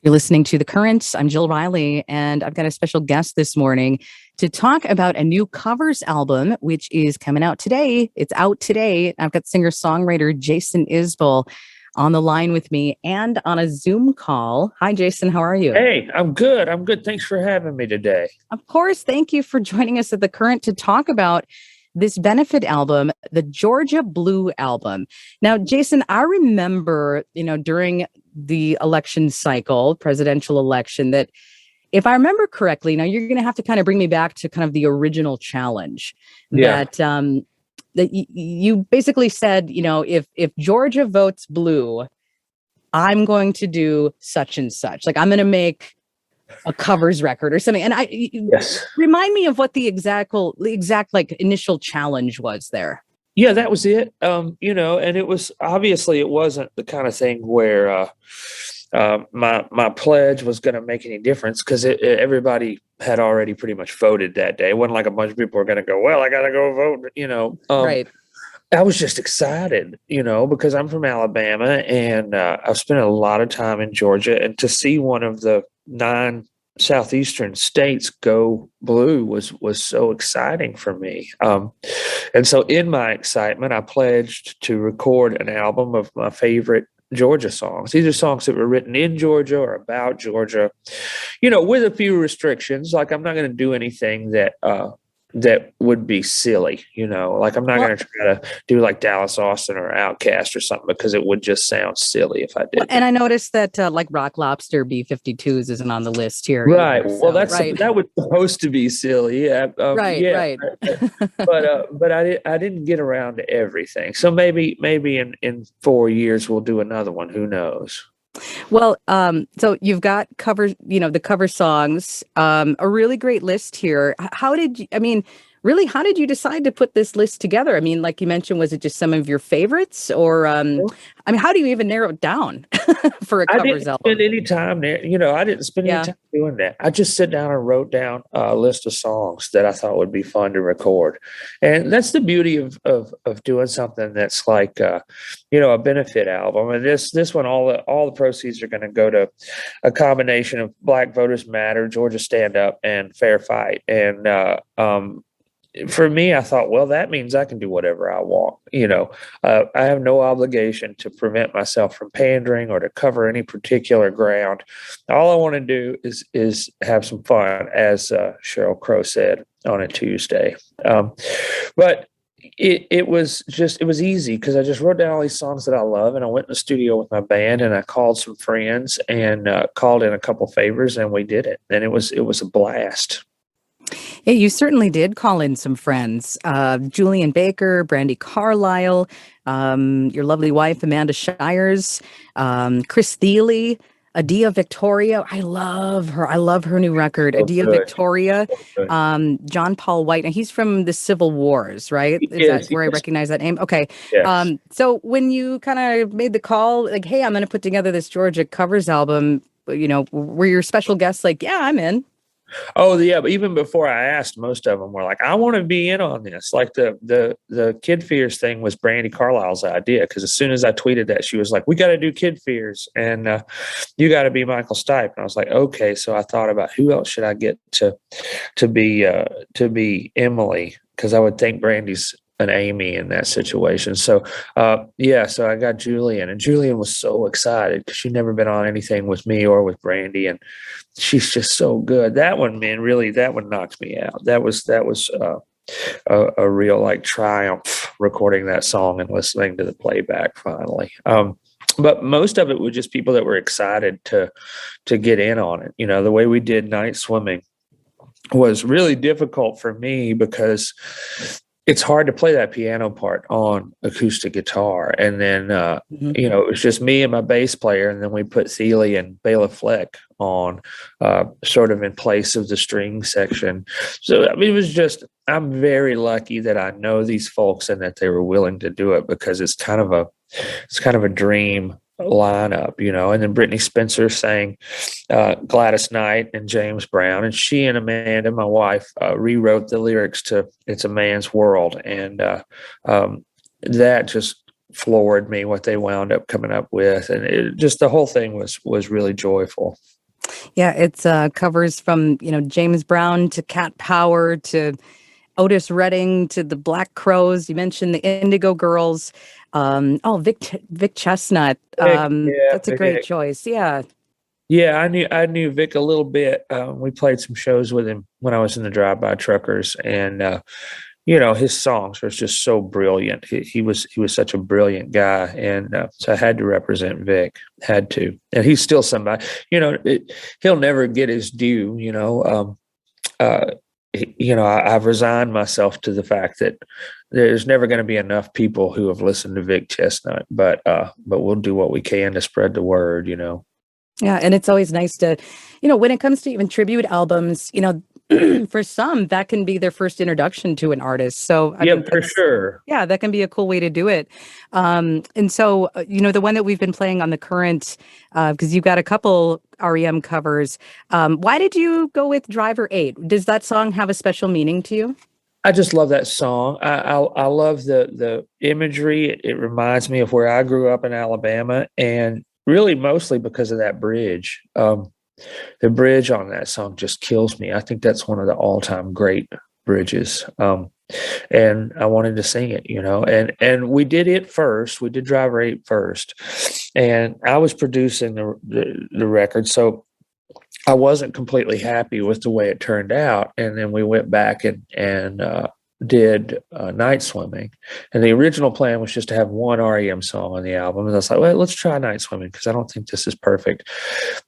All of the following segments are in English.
You're listening to The Currents. I'm Jill Riley, and I've got a special guest this morning to talk about a new covers album, which is coming out today. It's out today. I've got singer-songwriter Jason Isbell on the line with me and on a Zoom call. Hi, Jason. How are you? Hey, I'm good. Thanks for having me today. Of course. Thank you for joining us at The Current to talk about this benefit album, the Georgia Blue album. Now, Jason, I remember, during the election cycle, presidential election, that if I remember correctly, now you're going to have to kind of bring me back to kind of the original challenge that you basically said, if Georgia votes blue, I'm going to do such and such. Like I'm going to make a covers record or something. And remind me of what the exact like initial challenge was there. Yeah, that was it. And it was obviously it wasn't the kind of thing where my pledge was going to make any difference because everybody had already pretty much voted that day. It wasn't like a bunch of people were going to go, well, I got to go vote, Right. I was just excited, because I'm from Alabama and I've spent a lot of time in Georgia, and to see one of the 9 southeastern states go blue was so exciting for me. And so in my excitement, I pledged to record an album of my favorite Georgia songs. These are songs that were written in Georgia or about Georgia, with a few restrictions. Like I'm not going to do anything that would be silly, like I'm not going to try to do like Dallas Austin or Outkast or something because it would just sound silly if I did. And I noticed that like Rock Lobster B-52s isn't on the list here. Right. Either, well, that was supposed to be silly. Yeah. Right. But I didn't get around to everything. So maybe in 4 years we'll do another one. Who knows? Well, so you've got covers, the cover songs, a really great list here. How did you decide to put this list together? I mean, like you mentioned, was it just some of your favorites or, how do you even narrow it down for a covers album? I didn't spend any time there. I didn't spend any time doing that. I just sit down and wrote down a list of songs that I thought would be fun to record. And that's the beauty of doing something that's like, a benefit album. And this one, all the proceeds are going to go to a combination of Black Voters Matter, Georgia Stand Up, and Fair Fight. And, for me, I thought, well, that means I can do whatever I want. I have no obligation to prevent myself from pandering or to cover any particular ground. All I want to do is have some fun, as Sheryl Crow said on a Tuesday. But it was easy because I just wrote down all these songs that I love, and I went in the studio with my band and I called some friends and called in a couple favors, and we did it. And it was a blast. Yeah, you certainly did call in some friends. Julien Baker, Brandi Carlile, your lovely wife, Amanda Shires, Chris Thile, Adia Victoria. I love her. I love her new record, Adia Victoria. John Paul White, and he's from the Civil Wars, right? Is that where I recognize that name? Okay. Yes. So when you kind of made the call, like, hey, I'm going to put together this Georgia covers album, were your special guests like, yeah, I'm in? Oh yeah, but even before I asked, most of them were like, "I want to be in on this." Like the Kid Fears thing was Brandi Carlile's idea, because as soon as I tweeted that, she was like, "We got to do Kid Fears, and you got to be Michael Stipe." And I was like, "Okay." So I thought about who else should I get to be Emily, because I would think Brandi's an Amy in that situation. So so I got Julien, and Julien was so excited because she'd never been on anything with me or with Brandi, and she's just so good. That one, man, really, that one knocked me out. That was a real like triumph, recording that song and listening to the playback finally. But most of it was just people that were excited to get in on it. The way we did Night Swimming was really difficult for me because it's hard to play that piano part on acoustic guitar. And then, it was just me and my bass player. And then we put Thile and Bela Fleck on sort of in place of the string section. So, it was just, I'm very lucky that I know these folks and that they were willing to do it, because it's kind of a dream lineup, and then Brittney Spencer sang Gladys Knight and James Brown, and she and Amanda, my wife, rewrote the lyrics to It's a Man's World, and that just floored me what they wound up coming up with, and the whole thing was really joyful. Yeah, it's covers from James Brown to Cat Power to Otis Redding to the Black Crows. You mentioned the Indigo Girls. Vic Chestnut. That's a great choice. Yeah. Yeah, I knew Vic a little bit. We played some shows with him when I was in the Drive-By Truckers, and his songs were just so brilliant. He was such a brilliant guy, and so I had to represent Vic. Had to, and he's still somebody. He'll never get his due. I've resigned myself to the fact that there's never going to be enough people who have listened to Vic Chestnut, but we'll do what we can to spread the word. Yeah, and it's always nice to, when it comes to even tribute albums, for some, that can be their first introduction to an artist. So, I mean, for sure. Yeah, that can be a cool way to do it. And so, the one that we've been playing on the current, because you've got a couple REM covers. Why did you go with Driver 8? Does that song have a special meaning to you? I just love that song. I love the imagery. It reminds me of where I grew up in Alabama, and really mostly because of that bridge. The bridge on that song just kills me. I think that's one of the all-time great bridges. And I wanted to sing it, and we did it first. We did Driver 8 first, and I was producing the record. So I wasn't completely happy with the way it turned out. And then we went back and did Night Swimming, and the original plan was just to have one REM song on the album, and I was like, well, let's try Night Swimming because I don't think this is perfect.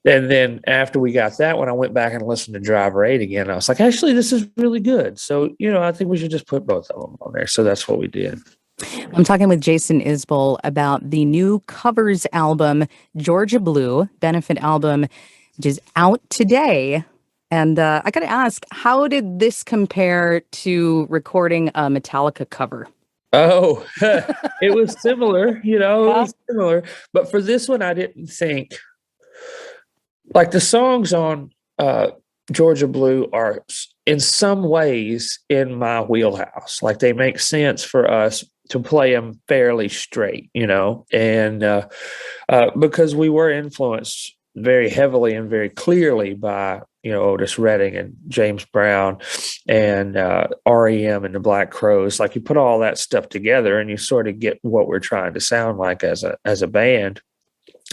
And then after we got that one, I went back and listened to Driver 8 again, and I was like, actually, this is really good. So I think we should just put both of them on there. So that's what we did. I'm talking with Jason Isbell about the new covers album, Georgia Blue, benefit album, which is out today. And I got to ask, how did this compare to recording a Metallica cover? Oh, it was similar, it was similar. But for this one, I didn't think, like, the songs on Georgia Blue are in some ways in my wheelhouse. Like, they make sense for us to play them fairly straight, and because we were influenced very heavily and very clearly by Otis Redding and James Brown and REM and the Black Crows. Like, you put all that stuff together and you sort of get what we're trying to sound like as a band.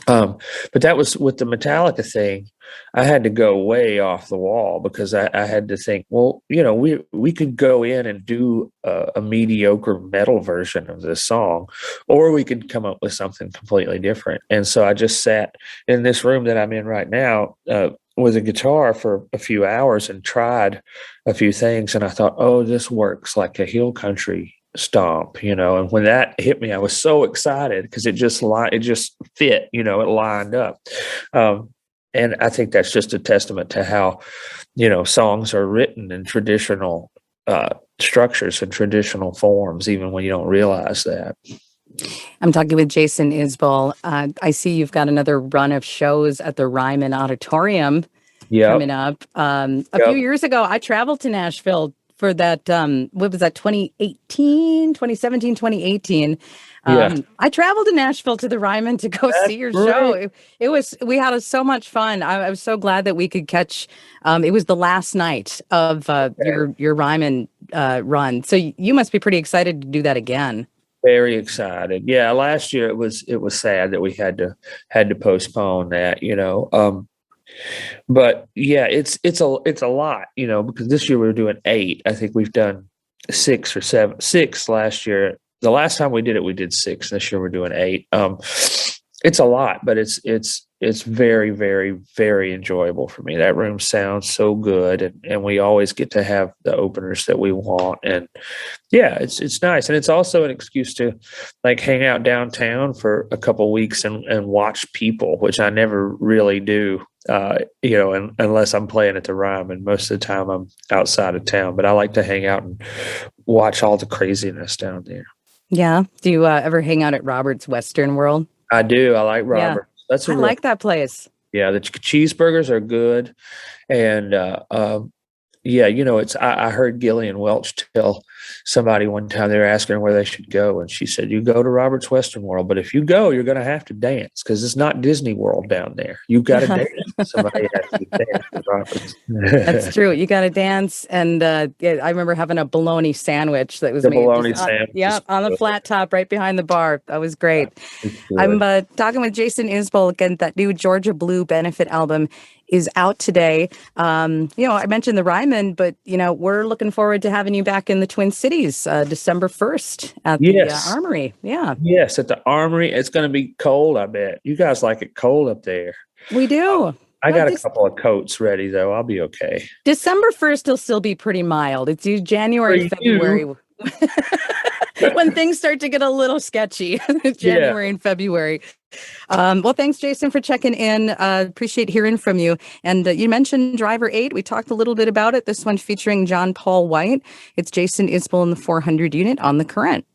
But that was with the Metallica thing. I had to go way off the wall because I had to think, well, we could go in and do a mediocre metal version of this song, or we could come up with something completely different. And so I just sat in this room that I'm in right now with a guitar for a few hours and tried a few things. And I thought, oh, this works like a hill country stomp, and when that hit me, I was so excited because it just fit, it lined up. And I think that's just a testament to how, songs are written in traditional structures and traditional forms, even when you don't realize that. I'm talking with Jason Isbell. I see you've got another run of shows at the Ryman Auditorium coming up. A few years ago, I traveled to Nashville for that, what was that, 2017, 2018. I traveled to Nashville to the Ryman to go see your show. We had so much fun. I was so glad that we could catch, it was the last night of your Ryman run. So you must be pretty excited to do that again. Very excited. Yeah. Last year it was sad that we had to postpone that, but yeah, it's a lot, because this year we were doing 8. I think we've done 6 or 7, 6 last year. The last time we did it, we did 6. This year we're doing 8. It's a lot, but it's very, very, very enjoyable for me. That room sounds so good, and we always get to have the openers that we want. And yeah, it's nice. And it's also an excuse to, like, hang out downtown for a couple weeks and watch people, which I never really do, unless I'm playing at the Ryman. Most of the time I'm outside of town, but I like to hang out and watch all the craziness down there. Yeah. Do you ever hang out at Robert's Western World? I do. I like Robert. Yeah. I like that place. Yeah, the cheeseburgers are good, and Yeah, it's I heard Gillian Welch tell somebody one time, they were asking her where they should go, and she said, "You go to Robert's Western World, but if you go, you're going to have to dance because it's not Disney World down there. You've got to dance. Somebody has to dance at Robert's." That's true. You got to dance. And yeah, I remember having a bologna sandwich that was The made bologna sandwich. Yeah, on the flat top right behind the bar. That was great. I'm talking with Jason Isbell again. That new Georgia Blue benefit album is out today. I mentioned the Ryman, but we're looking forward to having you back in the Twin Cities December 1st at the Armory. Yeah. Yes, at the Armory. It's going to be cold, I bet. You guys like it cold up there. We do. I got a couple of coats ready, though. I'll be okay. December 1st will still be pretty mild. It's January, February. When things start to get a little sketchy, January and February. Well, thanks, Jason, for checking in. Appreciate hearing from you. And you mentioned Driver 8. We talked a little bit about it. This one featuring John Paul White. It's Jason Isbell in the 400 unit on The Current.